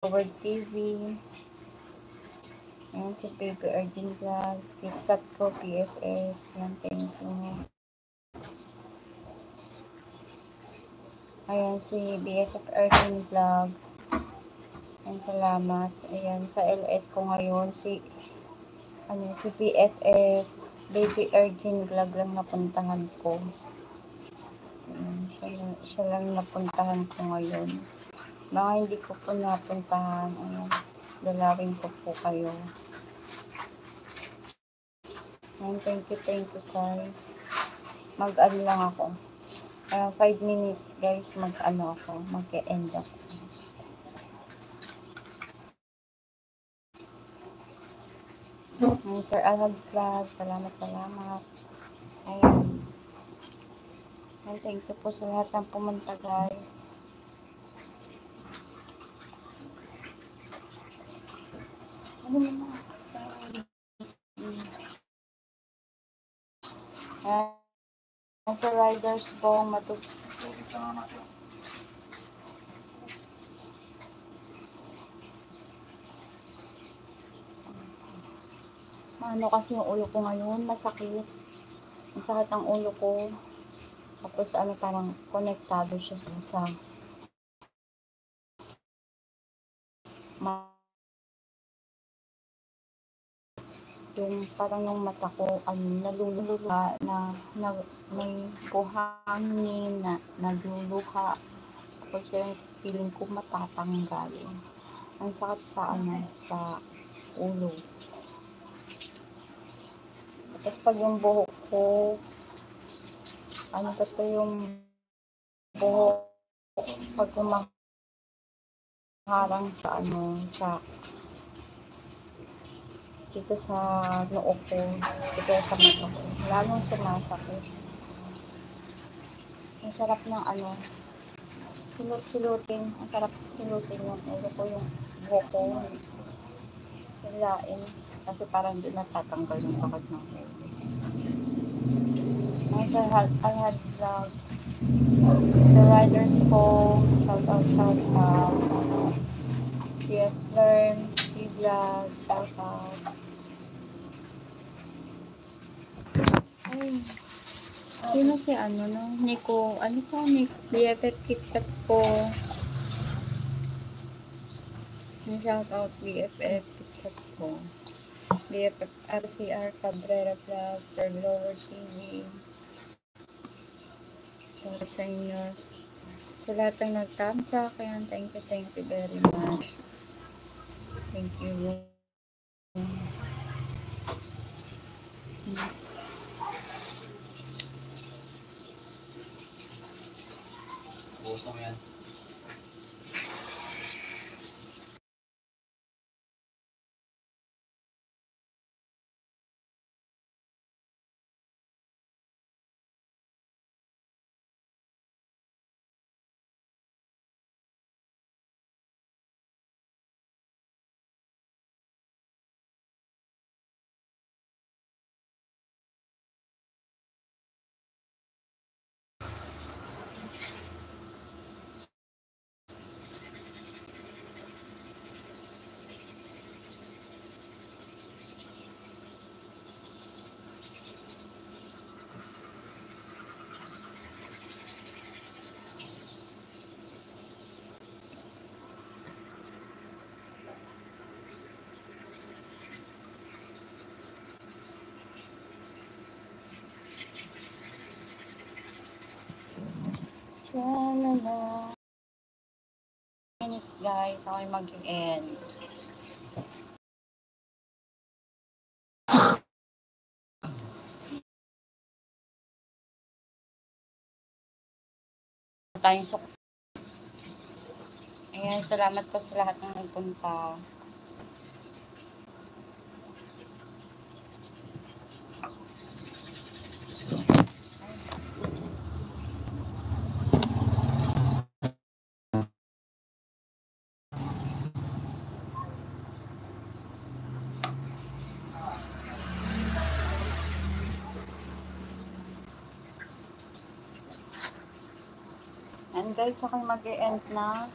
World TV. Ayan si Baby Erdin Vlogs. KitKat ko, PFF. Ayan, thank you. Ayan si BFF Erdin Vlog. Ayan, salamat. Ayan, sa LS ko ngayon, si BFF Baby Erdin Vlog lang napuntahan ko. Ayan, siya lang napuntahan ko ngayon. Mga hindi ko po napuntahan. Ayan, dalawin ko po kayo. Ayan, thank you guys. Mag-ano lang ako. 5 minutes guys, mag-ano ako, mag-e-end ako. Sir Alhab's Vlog, salamat. Ayan. And thank you po sa lahat ng pumunta guys. Ano mo na? Sa riders po, ano kasi yung ulo ko ngayon, masakit. Ang sakit ang ulo ko. Tapos ano, parang konektado siya sa yung parang yung mata ko naluluha na may buhangin na nagluluha. Tapos yung feeling ko matatanggal. Ang sakit sa sa ulo. Tapos pag yung buhok ko, yung buhok pag kumaharang sa dito sa noo ko, dito sa mata ko, lalong sumasakit. Ang sarap ng silutin, ang sarap silutin yung yung buhok ko, silain, kasi parang doon natatanggal yung sakit ng ulo. Nasa Alhad Vlog, the riders ko, shout out, PF Learn, Vlog, shout out. Ay, sino si Nico, BFF KitKat ko. Shout out BFF KitKat ko. BFF RCR Cabrera Vlog, Sir Glover TV. Shout out sa inyo. Sa lahat ng nag-thumbs up, kaya thank you very much. Thank you. Gusto mo yan? Minutes guys, ako'y mag-end. Ayan, salamat po sa lahat ng nagpunta. And guys, ako'y mag-e-end na.